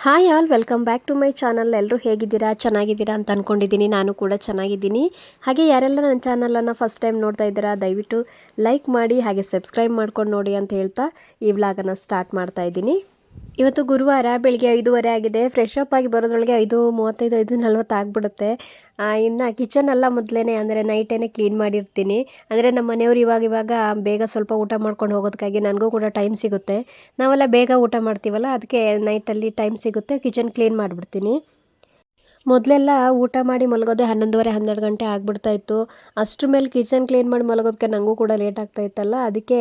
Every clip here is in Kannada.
Hi all welcome back to my channel. ಎಲ್ಲರೂ ಹೇಗಿದ್ದೀರಾ, ಚೆನ್ನಾಗಿದ್ದೀರಾ ಅಂತ ಅಂದ್ಕೊಂಡಿದ್ದೀನಿ. ನಾನು ಕೂಡ ಚೆನ್ನಾಗಿದ್ದೀನಿ. ಹಾಗೆ ಯಾರೆಲ್ಲ ನನ್ನ ಚಾನಲನ್ನು ಫಸ್ಟ್ ಟೈಮ್ ನೋಡ್ತಾ ಇದ್ದೀರಾ ದಯವಿಟ್ಟು ಲೈಕ್ ಮಾಡಿ ಹಾಗೆ ಸಬ್ಸ್ಕ್ರೈಬ್ ಮಾಡ್ಕೊಂಡು ನೋಡಿ ಅಂತ ಹೇಳ್ತಾ ಈ ವ್ಲಾಗನ್ನು ಸ್ಟಾರ್ಟ್ ಮಾಡ್ತಾ ಇದ್ದೀನಿ. ಇವತ್ತು ಗುರುವಾರ ಬೆಳಿಗ್ಗೆ 5:30 ಆಗಿದೆ. ಫ್ರೆಶ್ ಅಪ್ ಆಗಿ ಬರೋದ್ರೊಳಗೆ 5:35 5:40 ಆಗಿಬಿಡುತ್ತೆ. ಇನ್ನು ಕಿಚನ್ ಎಲ್ಲ ಮೊದಲೇ ಅಂದರೆ ನೈಟೇ ಕ್ಲೀನ್ ಮಾಡಿರ್ತೀನಿ. ಅಂದರೆ ನಮ್ಮ ಮನೆಯವರು ಇವಾಗ ಬೇಗ ಸ್ವಲ್ಪ ಊಟ ಮಾಡ್ಕೊಂಡು ಹೋಗೋದಕ್ಕಾಗಿ ನನಗೂ ಕೂಡ ಟೈಮ್ ಸಿಗುತ್ತೆ. ನಾವೆಲ್ಲ ಬೇಗ ಊಟ ಮಾಡ್ತೀವಲ್ಲ, ಅದಕ್ಕೆ ನೈಟಲ್ಲಿ ಟೈಮ್ ಸಿಗುತ್ತೆ, ಕಿಚನ್ ಕ್ಲೀನ್ ಮಾಡಿಬಿಡ್ತೀನಿ. ಮೊದಲೆಲ್ಲ ಊಟ ಮಾಡಿ ಮಲಗೋದೆ 11:30 12 ಗಂಟೆ ಆಗಿಬಿಡ್ತಾ ಇತ್ತು. ಅಷ್ಟ್ರ ಮೇಲೆ ಕಿಚನ್ ಕ್ಲೀನ್ ಮಾಡಿ ಮಲಗೋದಕ್ಕೆ ನನಗೂ ಕೂಡ ಲೇಟ್ ಆಗ್ತಾ ಇತ್ತಲ್ಲ, ಅದಕ್ಕೆ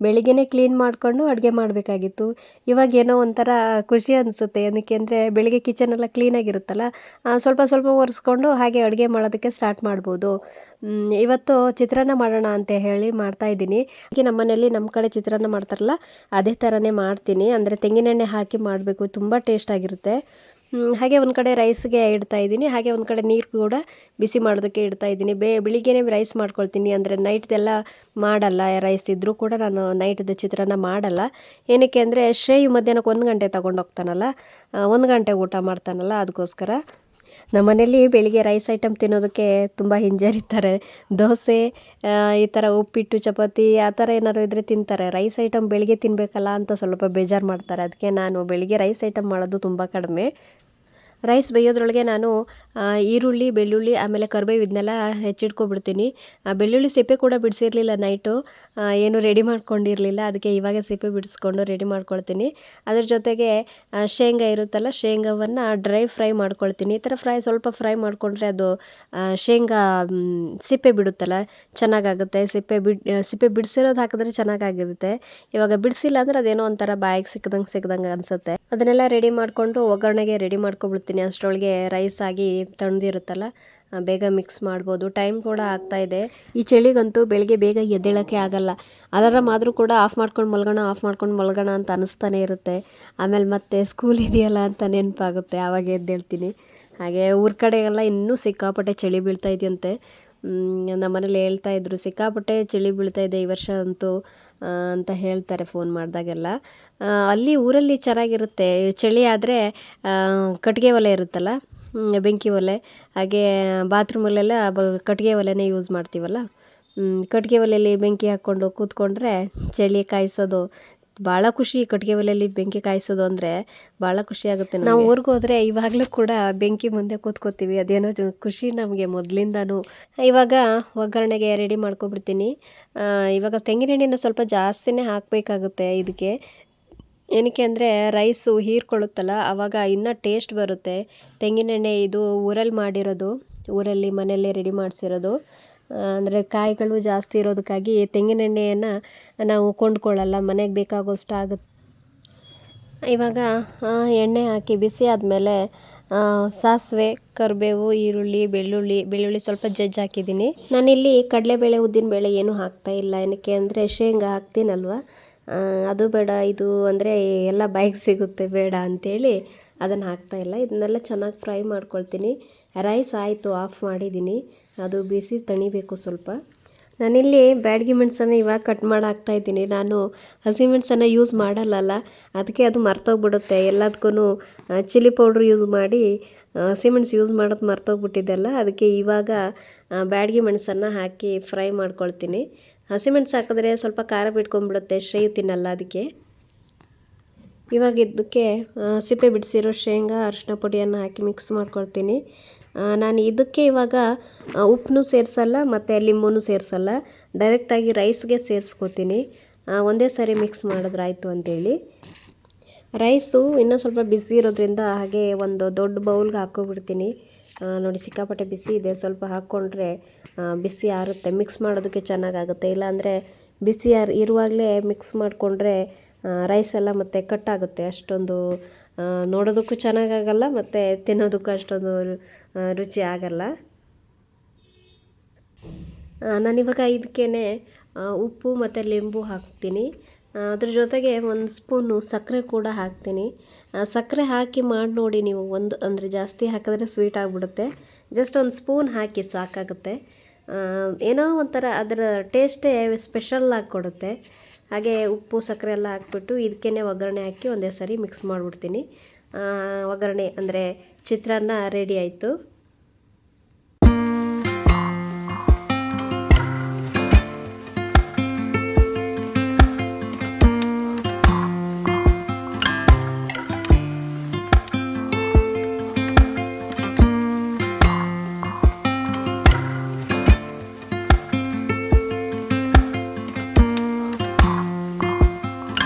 ಬೆಳಿಗ್ಗೆನೇ ಕ್ಲೀನ್ ಮಾಡಿಕೊಂಡು ಅಡುಗೆ ಮಾಡಬೇಕಾಗಿತ್ತು. ಇವಾಗ ಏನೋ ಒಂಥರ ಖುಷಿ ಅನಿಸುತ್ತೆ. ಏನಕ್ಕೆ ಅಂದರೆ ಬೆಳಿಗ್ಗೆ ಕಿಚನೆಲ್ಲ ಕ್ಲೀನಾಗಿರುತ್ತಲ್ಲ, ಸ್ವಲ್ಪ ಸ್ವಲ್ಪ ಒರೆಸ್ಕೊಂಡು ಹಾಗೆ ಅಡುಗೆ ಮಾಡೋದಕ್ಕೆ ಸ್ಟಾರ್ಟ್ ಮಾಡ್ಬೋದು. ಇವತ್ತು ಚಿತ್ರಾನ್ನ ಮಾಡೋಣ ಅಂತ ಹೇಳಿ ಮಾಡ್ತಾಯಿದ್ದೀನಿ. ಈಗ ನಮ್ಮ ಮನೇಲಿ ನಮ್ಮ ಕಡೆ ಚಿತ್ರಾನ್ನ ಮಾಡ್ತಾರಲ್ಲ ಅದೇ ಥರನೇ ಮಾಡ್ತೀನಿ. ಅಂದರೆ ತೆಂಗಿನೆಣ್ಣೆ ಹಾಕಿ ಮಾಡಬೇಕು, ತುಂಬ ಟೇಸ್ಟಾಗಿರುತ್ತೆ. ಹಾಗೆ ಒಂದು ಕಡೆ ರೈಸ್ಗೆ ಇಡ್ತಾ ಇದ್ದೀನಿ, ಹಾಗೆ ಒಂದು ಕಡೆ ನೀರು ಕೂಡ ಬಿಸಿ ಮಾಡೋದಕ್ಕೆ ಇಡ್ತಾ ಇದ್ದೀನಿ. ಬೆಳಿಗ್ಗೆನೇ ರೈಸ್ ಮಾಡ್ಕೊಳ್ತೀನಿ. ಅಂದರೆ ನೈಟ್ದೆಲ್ಲ ಮಾಡಲ್ಲ. ರೈಸ್ ಇದ್ದರೂ ಕೂಡ ನಾನು ನೈಟ್ದು ಚಿತ್ರಾನ್ನ ಮಾಡಲ್ಲ. ಏನಕ್ಕೆ ಅಂದರೆ ಶ್ರೇಯು ಮಧ್ಯಾಹ್ನಕ್ಕೆ 1 ಗಂಟೆ ತೊಗೊಂಡೋಗ್ತಾನಲ್ಲ, 1 ಗಂಟೆ ಊಟ ಮಾಡ್ತಾನಲ್ಲ, ಅದಕ್ಕೋಸ್ಕರ. ನಮ್ಮ ಮನೇಲಿ ಬೆಳಿಗ್ಗೆ ರೈಸ್ ಐಟಮ್ ತಿನ್ನೋದಕ್ಕೆ ತುಂಬ ಹಿಂಜರಿತಾರೆ. ದೋಸೆ, ಈ ಥರ ಉಪ್ಪಿಟ್ಟು ಚಪಾತಿ ಆ ಥರ ಏನಾದ್ರು ಇದ್ದರೆ ತಿಂತಾರೆ. ರೈಸ್ ಐಟಮ್ ಬೆಳಿಗ್ಗೆ ತಿನ್ನಬೇಕಲ್ಲ ಅಂತ ಸ್ವಲ್ಪ ಬೇಜಾರು ಮಾಡ್ತಾರೆ. ಅದಕ್ಕೆ ನಾನು ಬೆಳಿಗ್ಗೆ ರೈಸ್ ಐಟಮ್ ಮಾಡೋದು ತುಂಬ ಕಡಿಮೆ. ರೈಸ್ ಬೇಯೋದ್ರೊಳಗೆ ನಾನು ಈರುಳ್ಳಿ, ಬೆಳ್ಳುಳ್ಳಿ, ಆಮೇಲೆ ಕರಿಬೇವು ಇದನ್ನೆಲ್ಲ ಹೆಚ್ಚಿಟ್ಕೊಬಿಡ್ತೀನಿ. ಬೆಳ್ಳುಳ್ಳಿ ಸಿಪ್ಪೆ ಕೂಡ ಬಿಡಿಸಿರಲಿಲ್ಲ ನೈಟು, ಏನು ರೆಡಿ ಮಾಡ್ಕೊಂಡಿರಲಿಲ್ಲ. ಅದಕ್ಕೆ ಇವಾಗ ಸಿಪ್ಪೆ ಬಿಡಿಸ್ಕೊಂಡು ರೆಡಿ ಮಾಡ್ಕೊಳ್ತೀನಿ. ಅದ್ರ ಜೊತೆಗೆ ಶೇಂಗಾ ಇರುತ್ತಲ್ಲ, ಶೇಂಗಾವನ್ನು ಡ್ರೈ ಫ್ರೈ ಮಾಡ್ಕೊಳ್ತೀನಿ. ಈ ಥರ ಸ್ವಲ್ಪ ಫ್ರೈ ಮಾಡಿಕೊಂಡ್ರೆ ಅದು ಶೇಂಗಾ ಸಿಪ್ಪೆ ಬಿಡುತ್ತಲ್ಲ, ಚೆನ್ನಾಗಾಗುತ್ತೆ. ಸಿಪ್ಪೆ ಬಿಡಿಸಿರೋದು ಹಾಕಿದ್ರೆ ಚೆನ್ನಾಗಾಗಿರುತ್ತೆ. ಇವಾಗ ಬಿಡಿಸಿಲ್ಲ ಅಂದರೆ ಅದೇನೋ ಒಂಥರ ಬಾಯಿಗೆ ಸಿಕ್ಕದಂಗೆ ಅನಿಸುತ್ತೆ. ಅದನ್ನೆಲ್ಲ ರೆಡಿ ಮಾಡಿಕೊಂಡು ಒಗ್ಗರಣೆಗೆ ರೆಡಿ ಮಾಡ್ಕೊಬಿಡ್ತೀನಿ. ಅಷ್ಟರೊಳಗೆ ರೈಸ್ ಆಗಿ ತಣ್ಣದಿರುತ್ತಲ್ಲ, ಬೇಗ ಮಿಕ್ಸ್ ಮಾಡ್ಬೋದು. ಟೈಮ್ ಕೂಡ ಆಗ್ತಾಯಿದೆ. ಈ ಚಳಿಗಂತೂ ಬೆಳಿಗ್ಗೆ ಬೇಗ ಎದ್ದೇಳೋಕ್ಕೆ ಆಗಲ್ಲ. ಅಲಾರಾಮ್ ಆದರೂ ಕೂಡ ಆಫ್ ಮಾಡ್ಕೊಂಡು ಮಲ್ಗೋಣ ಅಂತ ಅನಿಸ್ತಾನೆ ಇರುತ್ತೆ. ಆಮೇಲೆ ಮತ್ತೆ ಸ್ಕೂಲ್ ಇದೆಯಲ್ಲ ಅಂತ ನೆನಪಾಗುತ್ತೆ, ಆವಾಗ ಎದ್ದೇಳ್ತೀನಿ. ಹಾಗೆ ಊರ ಕಡೆಗೆಲ್ಲ ಇನ್ನೂ ಸಿಕ್ಕಾಪಟ್ಟೆ ಚಳಿ ಬೀಳ್ತಾ ಇದೆಯಂತೆ. ನಮ್ಮ ಮನೇಲಿ ಹೇಳ್ತಾಯಿದ್ರು, ಸಿಕ್ಕಾಪಟ್ಟೆ ಚಳಿ ಬೀಳ್ತಾ ಇದೆ ಈ ವರ್ಷ ಅಂತೂ ಅಂತ ಹೇಳ್ತಾರೆ ಫೋನ್ ಮಾಡಿದಾಗೆಲ್ಲ. ಅಲ್ಲಿ ಊರಲ್ಲಿ ಚೆನ್ನಾಗಿರುತ್ತೆ. ಚಳಿ ಆದರೆ ಕಟ್ಟಿಗೆ ಒಲೆ ಇರುತ್ತಲ್ಲ, ಬೆಂಕಿ ಒಲೆ, ಹಾಗೆ ಬಾತ್ರೂಮಲ್ಲೆಲ್ಲ ಕಟ್ಟಿಗೆ ಒಲೆನೇ ಯೂಸ್ ಮಾಡ್ತೀವಲ್ಲ, ಕಟ್ಟಿಗೆ ಒಲೆಯಲ್ಲಿ ಬೆಂಕಿ ಹಾಕ್ಕೊಂಡು ಕೂತ್ಕೊಂಡ್ರೆ ಚಳಿ ಕಾಯಿಸೋದು ಭಾಳ ಖುಷಿ. ಕಟ್ಟಿಗೆ ಒಲೆಯಲ್ಲಿ ಬೆಂಕಿ ಕಾಯಿಸೋದು ಅಂದರೆ ಭಾಳ ಖುಷಿ ಆಗುತ್ತೆ. ನಾವು ಊರಿಗೆ ಹೋದರೆ ಇವಾಗಲೂ ಕೂಡ ಬೆಂಕಿ ಮುಂದೆ ಕೂತ್ಕೋತೀವಿ. ಅದೇನೋ ಖುಷಿ ನಮಗೆ ಮೊದಲಿಂದನೂ. ಇವಾಗ ಒಗ್ಗರಣೆಗೆ ರೆಡಿ ಮಾಡ್ಕೊಬಿಡ್ತೀನಿ. ಇವಾಗ ತೆಂಗಿನೆಣ್ಣೆನ ಸ್ವಲ್ಪ ಜಾಸ್ತಿನೇ ಹಾಕಬೇಕಾಗುತ್ತೆ ಇದಕ್ಕೆ. ಏನಕ್ಕೆ ಅಂದರೆ ರೈಸು ಹೀರ್ಕೊಳ್ಳುತ್ತಲ್ಲ, ಆವಾಗ ಇನ್ನೂ ಟೇಸ್ಟ್ ಬರುತ್ತೆ. ತೆಂಗಿನೆಣ್ಣೆ ಇದು ಊರಲ್ಲಿ ಮಾಡಿರೋದು, ಊರಲ್ಲಿ ಮನೆಯಲ್ಲೇ ರೆಡಿ ಮಾಡಿಸಿರೋದು. ಅಂದರೆ ಕಾಯಿಗಳು ಜಾಸ್ತಿ ಇರೋದಕ್ಕಾಗಿ ತೆಂಗಿನೆಣ್ಣೆಯನ್ನು ನಾವು ಕೊಂಡ್ಕೊಳ್ಳಲ್ಲ, ಮನೆಗೆ ಬೇಕಾಗೋಷ್ಟು ಆಗುತ್ತೆ. ಇವಾಗ ಎಣ್ಣೆ ಹಾಕಿ ಬಿಸಿ ಆದಮೇಲೆ ಸಾಸಿವೆ, ಕರಿಬೇವು, ಈರುಳ್ಳಿ, ಬೆಳ್ಳುಳ್ಳಿ ಸ್ವಲ್ಪ ಜಜ್ಜಿ ಹಾಕಿದ್ದೀನಿ. ನಾನಿಲ್ಲಿ ಕಡಲೆಬೇಳೆ, ಉದ್ದಿನಬೇಳೆ ಏನೂ ಹಾಕ್ತಾಯಿಲ್ಲ. ಏನಕ್ಕೆ ಅಂದರೆ ಶೇಂಗಾ ಹಾಕ್ತೀನಲ್ವ, ಅದು ಬೇಡ, ಇದು ಅಂದರೆ ಎಲ್ಲ ಬಾಯಿಗೆ ಸಿಗುತ್ತೆ ಬೇಡ ಅಂಥೇಳಿ ಅದನ್ನು ಹಾಕ್ತಾಯಿಲ್ಲ. ಇದನ್ನೆಲ್ಲ ಚೆನ್ನಾಗಿ ಫ್ರೈ ಮಾಡ್ಕೊಳ್ತೀನಿ. ರೈಸ್ ಆಯಿತು, ಆಫ್ ಮಾಡಿದ್ದೀನಿ. ಅದು ಬಿಸಿ ತಣಿಬೇಕು ಸ್ವಲ್ಪ. ನಾನಿಲ್ಲಿ ಬ್ಯಾಡಗಿ ಮೆಣಸನ್ನು ಇವಾಗ ಕಟ್ ಮಾಡಿ ಹಾಕ್ತಾಯಿದ್ದೀನಿ. ನಾನು ಹಸಿಮೆಣಸನ್ನು ಯೂಸ್ ಮಾಡಲ್ಲಲ್ಲ, ಅದಕ್ಕೆ ಅದು ಮರ್ತೋಗ್ಬಿಡುತ್ತೆ. ಎಲ್ಲದಕ್ಕೂ ಚಿಲ್ಲಿ ಪೌಡ್ರ್ ಯೂಸ್ ಮಾಡಿ ಹಸಿಮೆಣಸು ಯೂಸ್ ಮಾಡೋದು ಮರ್ತೋಗ್ಬಿಟ್ಟಿದ್ದೆಲ್ಲ, ಅದಕ್ಕೆ ಇವಾಗ ಬ್ಯಾಡಗಿ ಮೆಣಸನ್ನು ಹಾಕಿ ಫ್ರೈ ಮಾಡ್ಕೊಳ್ತೀನಿ. ಹಸಿಮೆಣಸು ಹಾಕಿದ್ರೆ ಸ್ವಲ್ಪ ಖಾರ ಬಿಟ್ಕೊಂಡ್ಬಿಡುತ್ತೆ, ಶ್ರೇಯು ತಿನ್ನಲ್ಲ ಅದಕ್ಕೆ. ಇವಾಗ ಇದಕ್ಕೆ ಸಿಪ್ಪೆ ಬಿಡಿಸಿರೋ ಶೇಂಗಾ, ಅರಿಶಿನ ಪುಡಿಯನ್ನು ಹಾಕಿ ಮಿಕ್ಸ್ ಮಾಡ್ಕೊಳ್ತೀನಿ. ನಾನು ಇದಕ್ಕೆ ಇವಾಗ ಉಪ್ಪನ್ನು ಸೇರಿಸಲ್ಲ ಮತ್ತು ಲಿಂಬೂ ಸೇರಿಸಲ್ಲ, ಡೈರೆಕ್ಟಾಗಿ ರೈಸ್ಗೆ ಸೇರಿಸ್ಕೋತೀನಿ. ಒಂದೇ ಸಾರಿ ಮಿಕ್ಸ್ ಮಾಡಿದ್ರಾಯ್ತು ಅಂಥೇಳಿ. ರೈಸು ಇನ್ನೂ ಸ್ವಲ್ಪ ಬಿಸಿ ಇರೋದ್ರಿಂದ ಹಾಗೆ ಒಂದು ದೊಡ್ಡ ಬೌಲ್ಗೆ ಹಾಕ್ಕೊಬಿಡ್ತೀನಿ. ನೋಡಿ ಸಿಕ್ಕಾಪಟ್ಟೆ ಬಿಸಿ ಇದೆ, ಸ್ವಲ್ಪ ಹಾಕ್ಕೊಂಡ್ರೆ ಬಿಸಿ ಆರುತ್ತೆ, ಮಿಕ್ಸ್ ಮಾಡೋದಕ್ಕೆ ಚೆನ್ನಾಗಾಗುತ್ತೆ. ಇಲ್ಲಾಂದರೆ ಬಿಸಿ ಇರುವಾಗಲೇ ಮಿಕ್ಸ್ ಮಾಡಿಕೊಂಡ್ರೆ ರೈಸ್ ಎಲ್ಲ ಮತ್ತು ಕಟ್ಟಾಗುತ್ತೆ, ಅಷ್ಟೊಂದು ನೋಡೋದಕ್ಕೂ ಚೆನ್ನಾಗಾಗಲ್ಲ ಮತ್ತು ತಿನ್ನೋದಕ್ಕೂ ಅಷ್ಟೊಂದು ರುಚಿ ಆಗಲ್ಲ. ನಾನಿವಾಗ ಇದಕ್ಕೇ ಉಪ್ಪು ಮತ್ತು ಲಿಂಬು ಹಾಕ್ತೀನಿ. ಅದ್ರ ಜೊತೆಗೆ 1 ಸ್ಪೂನು ಸಕ್ಕರೆ ಕೂಡ ಹಾಕ್ತೀನಿ. ಸಕ್ಕರೆ ಹಾಕಿ ಮಾಡಿ ನೋಡಿ ನೀವು. ಅಂದರೆ ಜಾಸ್ತಿ ಹಾಕಿದ್ರೆ ಸ್ವೀಟ್ ಆಗಿಬಿಡುತ್ತೆ. ಜಸ್ಟ್ 1 ಸ್ಪೂನ್ ಹಾಕಿ ಸಾಕಾಗುತ್ತೆ. ಏನೋ ಒಂಥರ ಅದರ ಟೇಸ್ಟೇ ಸ್ಪೆಷಲ್ ಆಗಿ ಕೊಡುತ್ತೆ. ಹಾಗೆ ಉಪ್ಪು ಸಕ್ಕರೆ ಎಲ್ಲ ಹಾಕ್ಬಿಟ್ಟು ಇದಕ್ಕೇ ಒಗ್ಗರಣೆ ಹಾಕಿ ಒಂದೇ ಸರಿ ಮಿಕ್ಸ್ ಮಾಡಿಬಿಡ್ತೀನಿ. ಒಗ್ಗರಣೆ ಅಂದರೆ ಚಿತ್ರಾನ್ನ ರೆಡಿ ಆಯಿತು.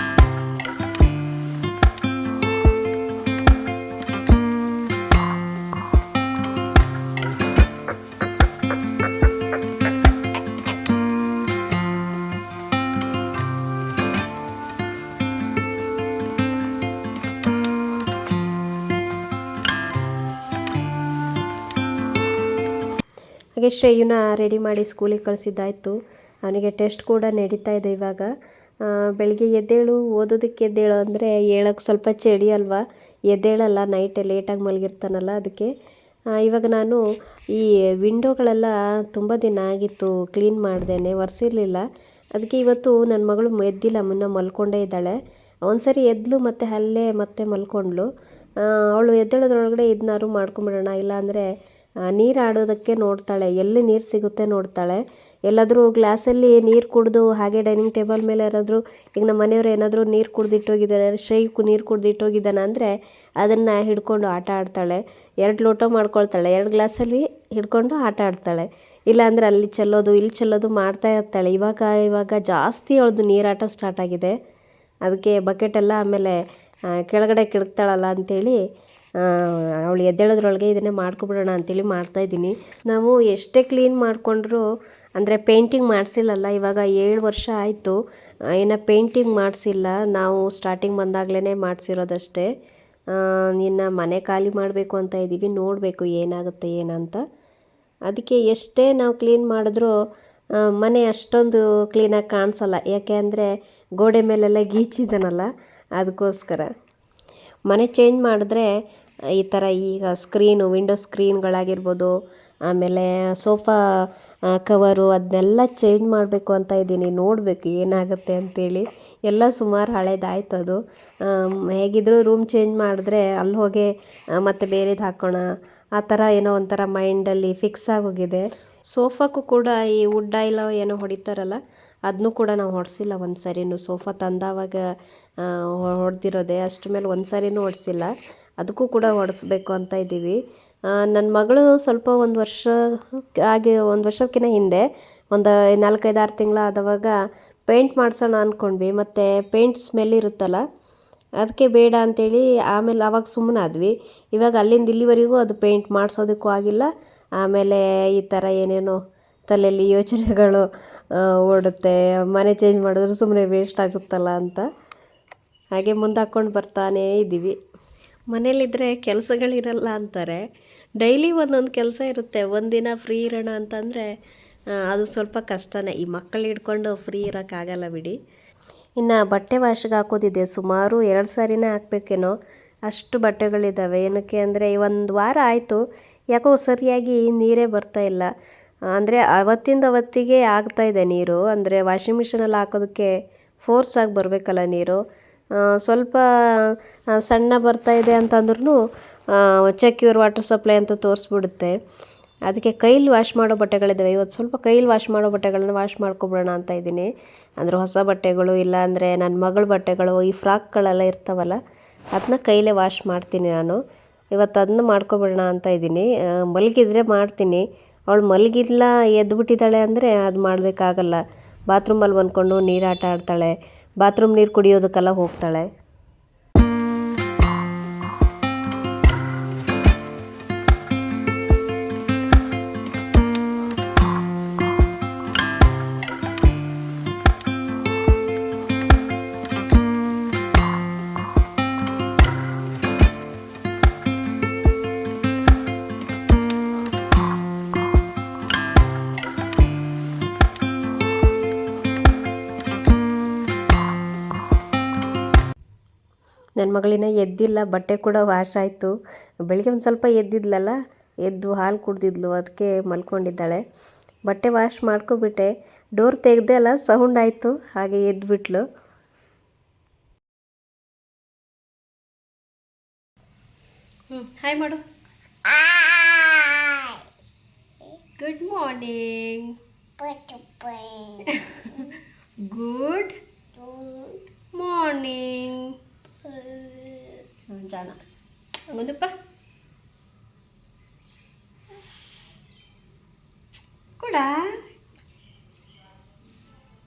ಹಾಗೆ ಶ್ರೇಯುನ ರೆಡಿ ಮಾಡಿ ಸ್ಕೂಲಿಗೆ ಕಳಿಸಿದ್ದಾಯಿತು. ಅವನಿಗೆ ಟೆಸ್ಟ್ ಕೂಡ ನಡೀತಾ ಇದೆ ಇವಾಗ. ಬೆಳಿಗ್ಗೆ ಎದ್ದೇಳು ಓದೋದಕ್ಕೆ ಎದ್ದೇಳು ಅಂದರೆ ಹೇಳೋಕ್ಕೆ ಸ್ವಲ್ಪ ಚಳಿ ಅಲ್ವಾ, ಎದ್ದೇಳಲ್ಲ, ನೈಟೇ ಲೇಟಾಗಿ ಮಲಗಿರ್ತಾನಲ್ಲ ಅದಕ್ಕೆ. ಇವಾಗ ನಾನು ಈ ವಿಂಡೋಗಳೆಲ್ಲ ತುಂಬ ದಿನ ಆಗಿತ್ತು ಕ್ಲೀನ್ ಮಾಡ್ದೇನೆ, ಒರೆಸಿರಲಿಲ್ಲ. ಅದಕ್ಕೆ ಇವತ್ತು ನನ್ನ ಮಗಳು ಎದ್ದಿಲ್ಲ, ಮುನ್ನ ಮಲ್ಕೊಂಡೇ ಇದ್ದಾಳೆ. ಒಂದು ಸರಿ ಎದ್ಲು ಮತ್ತು ಅಲ್ಲೇ ಮತ್ತೆ ಮಲ್ಕೊಂಡ್ಳು. ಅವಳು ಎದ್ದೇಳೋದ್ರೊಳಗಡೆ ಇದನ್ನಾರು ಮಾಡ್ಕೊಂಬಿಡೋಣ, ಇಲ್ಲಾಂದರೆ ನೀರು ಆಡೋದಕ್ಕೆ ನೋಡ್ತಾಳೆ, ಎಲ್ಲಿ ನೀರು ಸಿಗುತ್ತೆ ನೋಡ್ತಾಳೆ. ಎಲ್ಲಾದರೂ ಗ್ಲಾಸಲ್ಲಿ ನೀರು ಕುಡಿದು ಹಾಗೆ ಡೈನಿಂಗ್ ಟೇಬಲ್ ಮೇಲೆ ಯಾರಾದರೂ, ಈಗ ನಮ್ಮ ಮನೆಯವ್ರು ಏನಾದರೂ ನೀರು ಕುಡ್ದಿಟ್ಟೋಗಿದ್ದಾರೆ, ಶ್ರೇಯಕ್ಕೂ ನೀರು ಕುಡ್ದಿಟ್ಟೋಗಿದ್ದಾನೆ ಅಂದರೆ ಅದನ್ನು ಹಿಡ್ಕೊಂಡು ಆಟ ಆಡ್ತಾಳೆ. 2 ಲೋಟ ಮಾಡ್ಕೊಳ್ತಾಳೆ, 2 ಗ್ಲಾಸಲ್ಲಿ ಹಿಡ್ಕೊಂಡು ಆಟ ಆಡ್ತಾಳೆ. ಇಲ್ಲಾಂದರೆ ಅಲ್ಲಿ ಚೆಲ್ಲೋದು ಇಲ್ಲಿ ಚೆಲ್ಲೋದು ಮಾಡ್ತಾ ಇರ್ತಾಳೆ. ಇವಾಗ ಜಾಸ್ತಿ ಅವಳದು ನೀರಾಟ ಸ್ಟಾರ್ಟ್ ಆಗಿದೆ. ಅದಕ್ಕೆ ಬಕೆಟೆಲ್ಲ ಆಮೇಲೆ ಕೆಳಗಡೆ ಕೆಡಗ್ತಾಳಲ್ಲ ಅಂಥೇಳಿ ಅವಳು ಎದ್ದೇಳೋದ್ರೊಳಗೆ ಇದನ್ನೇ ಮಾಡ್ಕೊಬಿಡೋಣ ಅಂಥೇಳಿ ಮಾಡ್ತಾಯಿದ್ದೀನಿ. ನಾವು ಎಷ್ಟೇ ಕ್ಲೀನ್ ಮಾಡಿಕೊಂಡ್ರೂ ಅಂದರೆ ಪೇಂಟಿಂಗ್ ಮಾಡಿಸಿಲ್ಲಲ್ಲ, ಇವಾಗ 7 ವರ್ಷ ಆಯಿತು, ಇನ್ನು ಪೇಂಟಿಂಗ್ ಮಾಡಿಸಿಲ್ಲ. ನಾವು ಸ್ಟಾರ್ಟಿಂಗ್ ಬಂದಾಗಲೇ ಮಾಡಿಸಿರೋದಷ್ಟೇ. ಇನ್ನು ಮನೆ ಖಾಲಿ ಮಾಡಬೇಕು ಅಂತ ಇದ್ದೀವಿ, ನೋಡಬೇಕು ಏನಾಗುತ್ತೆ ಏನಂತ. ಅದಕ್ಕೆ ಎಷ್ಟೇ ನಾವು ಕ್ಲೀನ್ ಮಾಡಿದ್ರೂ ಮನೆ ಅಷ್ಟೊಂದು ಕ್ಲೀನಾಗಿ ಕಾಣಿಸಲ್ಲ, ಯಾಕೆ ಅಂದರೆ ಗೋಡೆ ಮೇಲೆಲ್ಲ ಗೀಚಿದ್ದಾನಲ್ಲ, ಅದಕ್ಕೋಸ್ಕರ. ಮನೆ ಚೇಂಜ್ ಮಾಡಿದ್ರೆ ಈ ಥರ ಈಗ ವಿಂಡೋ ಸ್ಕ್ರೀನ್ಗಳಾಗಿರ್ಬೋದು, ಆಮೇಲೆ ಸೋಫಾ ಕವರು ಅದನ್ನೆಲ್ಲ ಚೇಂಜ್ ಮಾಡಬೇಕು ಅಂತ ಇದ್ದೀನಿ. ನೋಡಬೇಕು ಏನಾಗುತ್ತೆ ಅಂಥೇಳಿ. ಎಲ್ಲ ಸುಮಾರು ಹಳೇದಾಯ್ತು ಅದು. ಹೇಗಿದ್ದರೂ ರೂಮ್ ಚೇಂಜ್ ಮಾಡಿದ್ರೆ ಅಲ್ಲಿ ಹೋಗಿ ಮತ್ತೆ ಬೇರೆದು ಹಾಕೋಣ ಆ ಥರ ಏನೋ ಒಂಥರ ಮೈಂಡಲ್ಲಿ ಫಿಕ್ಸ್ ಆಗೋಗಿದೆ. ಸೋಫಾಕ್ಕೂ ಕೂಡ ಈ ವುಡ್ ಆಯಿಲ್ ಏನೋ ಹೊಡಿತಾರಲ್ಲ, ಅದನ್ನೂ ಕೂಡ ನಾವು ಹೊಡೆಸಿಲ್ಲ ಒಂದು ಸರಿನೂ. ಸೋಫಾ ತಂದಾವಾಗ ಹೊಡೆದಿರೋದೆ, ಅಷ್ಟ್ರ ಮೇಲೆ ಒಂದು ಸರಿನೂ ಹೊಡೆಸಿಲ್ಲ. ಅದಕ್ಕೂ ಕೂಡ ಹೊಡೆಸ್ಬೇಕು ಅಂತ ಇದ್ದೀವಿ. ನನ್ನ ಮಗಳು ಸ್ವಲ್ಪ ಒಂದು ವರ್ಷಕ್ಕಿಂತ ಹಿಂದೆ ಒಂದು 4-5-6 ತಿಂಗಳಾದವಾಗ ಪೇಂಟ್ ಮಾಡಿಸೋಣ ಅಂದ್ಕೊಂಡ್ವಿ. ಮತ್ತು ಪೇಂಟ್ ಸ್ಮೆಲ್ ಇರುತ್ತಲ್ಲ, ಅದಕ್ಕೆ ಬೇಡ ಅಂಥೇಳಿ ಆಮೇಲೆ ಆವಾಗ ಸುಮ್ಮನಾದ್ವಿ. ಇವಾಗ ಅಲ್ಲಿಂದ ಇಲ್ಲಿವರೆಗೂ ಅದು ಪೇಂಟ್ ಮಾಡಿಸೋದಕ್ಕೂ ಆಗಿಲ್ಲ. ಆಮೇಲೆ ಈ ಥರ ಏನೇನೋ ತಲೆಯಲ್ಲಿ ಯೋಚನೆಗಳು ಓಡುತ್ತೆ, ಮನೆ ಚೇಂಜ್ ಮಾಡಿದ್ರು ಸುಮ್ಮನೆ ವೇಸ್ಟ್ ಆಗುತ್ತಲ್ಲ ಅಂತ. ಹಾಗೆ ಮುಂದೆ ಹಾಕ್ಕೊಂಡು ಬರ್ತಾನೇ ಇದ್ದೀವಿ. ಮನೇಲಿದ್ದರೆ ಕೆಲಸಗಳಿರಲ್ಲ ಅಂತಾರೆ. ಡೈಲಿ ಒಂದೊಂದು ಕೆಲಸ ಇರುತ್ತೆ. ಒಂದಿನ ಫ್ರೀ ಇರೋಣ ಅಂತಂದರೆ ಅದು ಸ್ವಲ್ಪ ಕಷ್ಟನೇ. ಈ ಮಕ್ಕಳು ಹಿಡ್ಕೊಂಡು ಫ್ರೀ ಇರೋಕ್ಕಾಗಲ್ಲ ಬಿಡಿ. ಇನ್ನು ಬಟ್ಟೆ ವಾಶ್ಗೆ ಹಾಕೋದಿದೆ, ಸುಮಾರು 2 ಸಾರಿನೇ ಹಾಕಬೇಕೇನೋ, ಅಷ್ಟು ಬಟ್ಟೆಗಳಿದ್ದಾವೆ. ಏನಕ್ಕೆ ಅಂದರೆ 1 ವಾರ ಆಯಿತು, ಯಾಕೋ ಸರಿಯಾಗಿ ನೀರೇ ಬರ್ತಾ ಇಲ್ಲ. ಅಂದರೆ ಅವತ್ತಿಂದ ಅವತ್ತಿಗೆ ಆಗ್ತಾಯಿದೆ ನೀರು. ಅಂದರೆ ವಾಷಿಂಗ್ ಮಿಷಿನಲ್ಲಿ ಹಾಕೋದಕ್ಕೆ ಫೋರ್ಸಾಗಿ ಬರಬೇಕಲ್ಲ ನೀರು. ಸ್ವಲ್ಪ ಸಣ್ಣ ಬರ್ತಾಯಿದೆ ಅಂತಂದ್ರೂ ಚೆಕ್ ಯುವರ್ ವಾಟರ್ ಸಪ್ಲೈ ಅಂತ ತೋರಿಸ್ಬಿಡುತ್ತೆ. ಅದಕ್ಕೆ ಕೈಲಿ ವಾಶ್ ಮಾಡೋ ಬಟ್ಟೆಗಳಿದ್ದಾವೆ. ಇವತ್ತು ಸ್ವಲ್ಪ ಕೈಲಿ ವಾಶ್ ಮಾಡೋ ಬಟ್ಟೆಗಳನ್ನ ವಾಶ್ ಮಾಡ್ಕೊಬಿಡೋಣ ಅಂತ ಇದ್ದೀನಿ. ಅಂದರೆ ಹೊಸ ಬಟ್ಟೆಗಳು, ಇಲ್ಲ ಅಂದರೆ ನನ್ನ ಮಗಳ ಬಟ್ಟೆಗಳು, ಈ ಫ್ರಾಕ್ಗಳೆಲ್ಲ ಇರ್ತಾವಲ್ಲ, ಅದನ್ನ ಕೈಲೇ ವಾಶ್ ಮಾಡ್ತೀನಿ ನಾನು. ಇವತ್ತು ಅದನ್ನ ಮಾಡ್ಕೊಬಿಡೋಣ ಅಂತ ಇದ್ದೀನಿ. ಮಲಗಿದ್ರೆ ಮಾಡ್ತೀನಿ. ಅವಳು ಮಲಗಿಲ್ಲ ಎದ್ಬಿಟ್ಟಿದ್ದಾಳೆ ಅಂದರೆ ಅದು ಮಾಡಬೇಕಾಗಲ್ಲ. ಬಾತ್ರೂಮಲ್ಲಿ ಬಂದ್ಕೊಂಡು ನೀರಾಟ ಆಡ್ತಾಳೆ, ಬಾತ್ರೂಮ್ ನೀರು ಕುಡಿಯೋದಕ್ಕೆಲ್ಲ ಹೋಗ್ತಾಳೆ. ನನ್ನ ಮಗಳಿನ ಎದ್ದಿಲ್ಲ, ಬಟ್ಟೆ ಕೂಡ ವಾಶ್ ಆಯಿತು. ಬೆಳಿಗ್ಗೆ ಒಂದು ಸ್ವಲ್ಪ ಎದ್ದಿದ್ಲಲ್ಲ, ಎದ್ದು ಹಾಲು ಕುಡ್ದಿದ್ಲು, ಅದಕ್ಕೆ ಮಲ್ಕೊಂಡಿದ್ದಾಳೆ. ಬಟ್ಟೆ ವಾಶ್ ಮಾಡ್ಕೊಬಿಟ್ಟೆ. ಡೋರ್ ತೆಗೆದೆ ಅಲ್ಲ ಸೌಂಡ್ ಆಯಿತು, ಹಾಗೆ ಎದ್ಬಿಟ್ಲು. ಹಾಯ್ ಮಾಡು. Good morning. Good morning. ಜಾನ ಹಂಗೊಂದಪ್ಪ ಕೂಡ.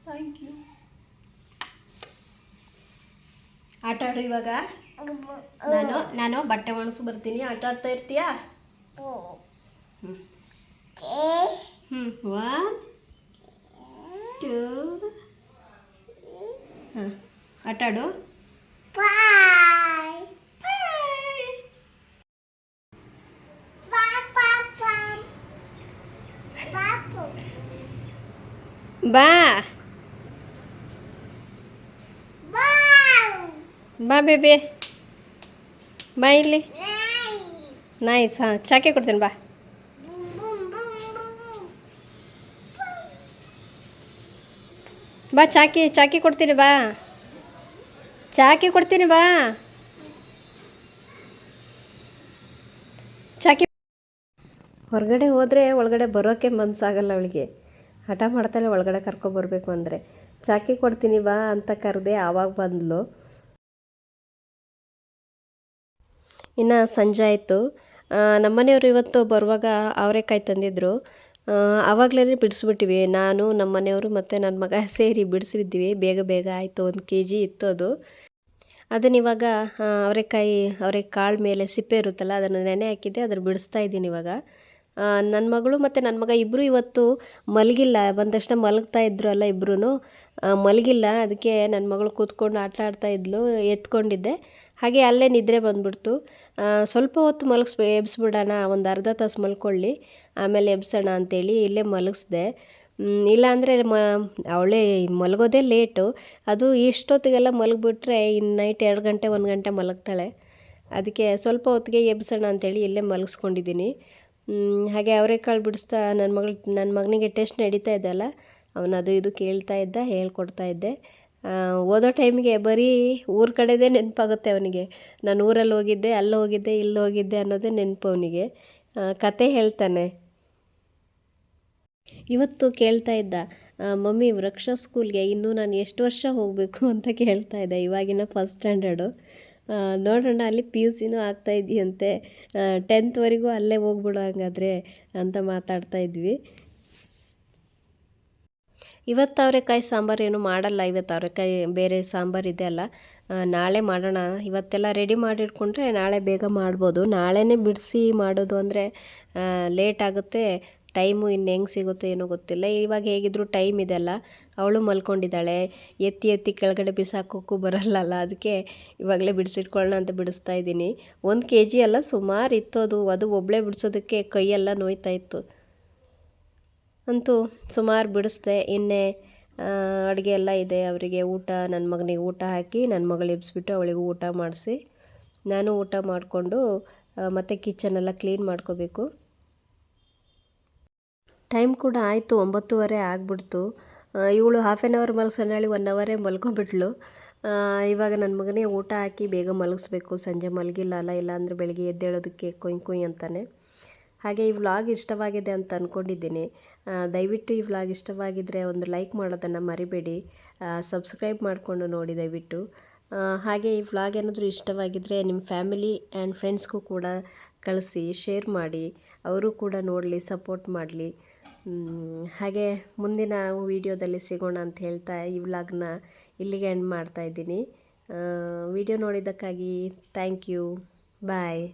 Thank you. ಆಟ ಆಡು ಇವಾಗ. ನಾನು ಬಟ್ಟೆ ಒಣಸು ಬರ್ತೀನಿ, ಆಟ ಆಡ್ತಾ ಇರ್ತೀಯಾ? ಹ್ಞೂ 1 2 ಹಾಂ ಆಟ ಆಡು. ಬಾ ಬಾ ಬೇಬಿ, ಬಾ ಇಲ್ಲಿ. ನೈಸ್. ಹಾಂ ಚಾಕೆ ಕೊಡ್ತೀನಿ ಬಾ. ಬಾ ಚಾಕಿ ಕೊಡ್ತೀನಿ ಬಾ. ಚಾಕಿ ಕೊಡ್ತೀನಿ ಬಾ. ಚಾಕಿ. ಹೊರಗಡೆ ಹೋದರೆ ಒಳಗಡೆ ಬರೋಕ್ಕೆ ಮನಸ್ಸಾಗಲ್ಲ ಅವಳಿಗೆ. ಹಠ ಮಾಡ್ತಾಳೆ ಒಳಗಡೆ ಕರ್ಕೊಬರ್ಬೇಕು ಅಂದರೆ. ಚಾಕಿ ಕೊಡ್ತೀನಿ ಬಾ ಅಂತ ಕರೆದೆ, ಆವಾಗ ಬಂದಳು. ಇನ್ನು ಸಂಜೆ ಆಯಿತು. ನಮ್ಮನೆಯವರು ಇವತ್ತು ಬರುವಾಗ ಅವರೆಕಾಯಿ ತಂದಿದ್ದರು. ಆವಾಗಲೇ ಬಿಡಿಸ್ಬಿಟ್ಟಿವಿ. ನಾನು ನಮ್ಮ ಮನೆಯವರು ಮತ್ತು ನನ್ನ ಮಗ ಸೇರಿ ಬಿಡಿಸಿದ್ವಿ. ಬೇಗ ಆಯಿತು. 1 kg ಇತ್ತು ಅದು. ಅದನ್ನಿವಾಗ ಅವರೆಕಾಳು ಮೇಲೆ ಸಿಪ್ಪೆ ಇರುತ್ತಲ್ಲ, ಅದನ್ನು ನೆನೆ ಹಾಕಿದ್ದೆ, ಅದನ್ನು ಬಿಡಿಸ್ತಾ ಇದ್ದೀನಿ ಇವಾಗ. ನನ್ನ ಮಗಳು ಮತ್ತು ನನ್ನ ಮಗ ಇಬ್ಬರು ಇವತ್ತು ಮಲಗಿಲ್ಲ. ಬಂದ ತಕ್ಷಣ ಮಲಗ್ತಾ ಇದ್ರು ಅಲ್ಲ, ಇಬ್ಬರೂ ಮಲಗಿಲ್ಲ. ಅದಕ್ಕೆ ನನ್ನ ಮಗಳು ಕೂತ್ಕೊಂಡು ಆಟ ಆಡ್ತಾ ಇದ್ಲು, ಎತ್ಕೊಂಡಿದ್ದೆ. ಹಾಗೆ ಅಲ್ಲೇ ನಿದ್ರೆ ಬಂದ್ಬಿಡ್ತು. ಸ್ವಲ್ಪ ಹೊತ್ತು ಎಬ್ಸ್ಬಿಡೋಣ, ಒಂದು ಅರ್ಧ ತಾಸು ಮಲ್ಕೊಳ್ಳಿ, ಆಮೇಲೆ ಎಬ್ಸೋಣ ಅಂತೇಳಿ ಇಲ್ಲೇ ಮಲಗಿಸ್ದೆ. ಇಲ್ಲಾಂದರೆ ಅವಳೇ ಮಲಗೋದೇ ಲೇಟು. ಅದು ಇಷ್ಟೊತ್ತಿಗೆಲ್ಲ ಮಲಗಿಬಿಟ್ರೆ ಇನ್ನು ನೈಟ್ 2 ಗಂಟೆ 1 ಗಂಟೆ ಮಲಗ್ತಾಳೆ. ಅದಕ್ಕೆ ಸ್ವಲ್ಪ ಹೊತ್ತಿಗೆ ಎಬ್ಸೋಣ ಅಂತೇಳಿ ಇಲ್ಲೇ ಮಲಗಿಸ್ಕೊಂಡಿದ್ದೀನಿ. ಹಾಗೆ ಅವರೆಕಾಳು ಬಿಡಿಸ್ತಾ ನನ್ನ ಮಗನಿಗೆ ಟೆಸ್ಟ್ ನಡೀತಾ ಇದ್ದಲ್ಲ, ಅವನು ಅದು ಇದು ಕೇಳ್ತಾ ಇದ್ದ, ಹೇಳ್ಕೊಡ್ತಾ ಇದ್ದೆ. ಓದೋ ಟೈಮಿಗೆ ಬರೀ ಊರ ಕಡೆದೇ ನೆನಪಾಗುತ್ತೆ ಅವನಿಗೆ. ನಾನು ಊರಲ್ಲಿ ಹೋಗಿದ್ದೆ, ಅಲ್ಲಿ ಹೋಗಿದ್ದೆ, ಇಲ್ಲಿ ಹೋಗಿದ್ದೆ ಅನ್ನೋದೇ ನೆನಪು ಅವನಿಗೆ. ಕತೆ ಹೇಳ್ತಾನೆ. ಇವತ್ತು ಕೇಳ್ತಾ ಇದ್ದ, ಮಮ್ಮಿ ವೃಕ್ಷ ಸ್ಕೂಲ್ಗೆ ಇನ್ನೂ ನಾನು ಎಷ್ಟು ವರ್ಷ ಹೋಗಬೇಕು ಅಂತ ಕೇಳ್ತಾ ಇದ್ದೆ. ಇವಾಗಿನ ಫಸ್ಟ್ ಸ್ಟ್ಯಾಂಡರ್ಡು. ನೋಡೋಣ, ಅಲ್ಲಿ PUC ಆಗ್ತಾ ಇದೆಯಂತೆ. 10th ಅಲ್ಲೇ ಹೋಗ್ಬಿಡು ಹಂಗಾದ್ರೆ ಅಂತ ಮಾತಾಡ್ತಾ ಇದ್ವಿ. ಇವತ್ತು ಅವರೆಕಾಯಿ ಸಾಂಬಾರು ಏನು ಮಾಡಲ್ಲ. ಇವತ್ತು ಅವರೆಕಾಯಿ ಬೇರೆ ಸಾಂಬಾರು ಇದೆ ಅಲ್ಲ, ನಾಳೆ ಮಾಡೋಣ. ಇವತ್ತೆಲ್ಲ ರೆಡಿ ಮಾಡಿಟ್ಕೊಂಡ್ರೆ ನಾಳೆ ಬೇಗ ಮಾಡ್ಬೋದು. ನಾಳೆನೇ ಬಿಡಿಸಿ ಮಾಡೋದು ಅಂದರೆ ಲೇಟ್ ಆಗುತ್ತೆ. ಟೈಮು ಇನ್ನು ಹೆಂಗೆ ಸಿಗುತ್ತೋ ಏನೋ ಗೊತ್ತಿಲ್ಲ. ಇವಾಗ ಹೇಗಿದ್ರು ಟೈಮ್ ಇದೆಲ್ಲ. ಅವಳು ಮಲ್ಕೊಂಡಿದ್ದಾಳೆ. ಎತ್ತಿ ಕೆಳಗಡೆ ಬಿಸಾಕೋಕ್ಕೂ ಬರಲ್ಲಲ್ಲ, ಅದಕ್ಕೆ ಇವಾಗಲೇ ಬಿಡಿಸಿಟ್ಕೊಳ್ಳೋಣ ಅಂತ ಬಿಡಿಸ್ತಾ ಇದ್ದೀನಿ. 1 kg ಅಲ್ಲ, ಸುಮಾರು ಇತ್ತು ಅದು. ಒಬ್ಬಳೇ ಬಿಡಿಸೋದಕ್ಕೆ ಕೈಯೆಲ್ಲ ನೋಯ್ತಾ ಇತ್ತು. ಅಂತೂ ಸುಮಾರು ಬಿಡಿಸ್ದೆ. ಇನ್ನೇ ಅಡುಗೆ ಎಲ್ಲ ಇದೆ. ಅವರಿಗೆ ಊಟ, ನನ್ನ ಮಗನಿಗೆ ಊಟ ಹಾಕಿ, ನನ್ನ ಮಗಳು ಎಬ್ಬಿಸ್ಬಿಟ್ಟು ಅವಳಿಗೆ ಊಟ ಮಾಡಿಸಿ, ನಾನು ಊಟ ಮಾಡಿಕೊಂಡು ಮತ್ತೆ ಕಿಚನೆಲ್ಲ ಕ್ಲೀನ್ ಮಾಡ್ಕೋಬೇಕು. ಟೈಮ್ ಕೂಡ ಆಯಿತು, 9:30 ಆಗಿಬಿಡ್ತು. ಇವಳು 1/2 hour ಮಲಗಿಸೋಣ 1 hour ಮಲ್ಕೊಬಿಟ್ಲು. ಇವಾಗ ನನ್ನ ಮಗನಿಗೆ ಊಟ ಹಾಕಿ ಬೇಗ ಮಲಗಿಸ್ಬೇಕು. ಸಂಜೆ ಮಲಗಿಲ್ಲ ಅಲ್ಲ, ಇಲ್ಲಾಂದರೆ ಬೆಳಗ್ಗೆ ಎದ್ದೇಳೋದಕ್ಕೆ ಕೊಯ್ ಅಂತಾನೆ. ಹಾಗೆ ಈ ವ್ಲಾಗ್ ಇಷ್ಟವಾಗಿದೆ ಅಂತ ಅಂದ್ಕೊಂಡಿದ್ದೀನಿ. ದಯವಿಟ್ಟು ಈ ವ್ಲಾಗ್ ಇಷ್ಟವಾಗಿದ್ದರೆ ಒಂದು ಲೈಕ್ ಮಾಡೋದನ್ನು ಮರಿಬೇಡಿ. ಸಬ್ಸ್ಕ್ರೈಬ್ ಮಾಡಿಕೊಂಡು ನೋಡಿ ದಯವಿಟ್ಟು. ಹಾಗೆ ಈ ವ್ಲಾಗ್ ಏನಾದರೂ ಇಷ್ಟವಾಗಿದ್ದರೆ ನಿಮ್ಮ ಫ್ಯಾಮಿಲಿ ಆ್ಯಂಡ್ ಫ್ರೆಂಡ್ಸ್ಗೂ ಕೂಡ ಕಳಿಸಿ, ಶೇರ್ ಮಾಡಿ, ಅವರು ಕೂಡ ನೋಡಲಿ, ಸಪೋರ್ಟ್ ಮಾಡಲಿ. ಹಾಗೆ ಮುಂದಿನ ವೀಡಿಯೋದಲ್ಲಿ ಸಿಗೋಣ ಅಂತ ಹೇಳ್ತಾ ಈ ವ್ಲಾಗ್ನ ಇಲ್ಲಿಗೆ ಎಂಡ್ ಮಾಡ್ತಾಯಿದ್ದೀನಿ. ವಿಡಿಯೋ ನೋಡಿದ್ದಕ್ಕಾಗಿ ಥ್ಯಾಂಕ್ ಯು. ಬಾಯ್.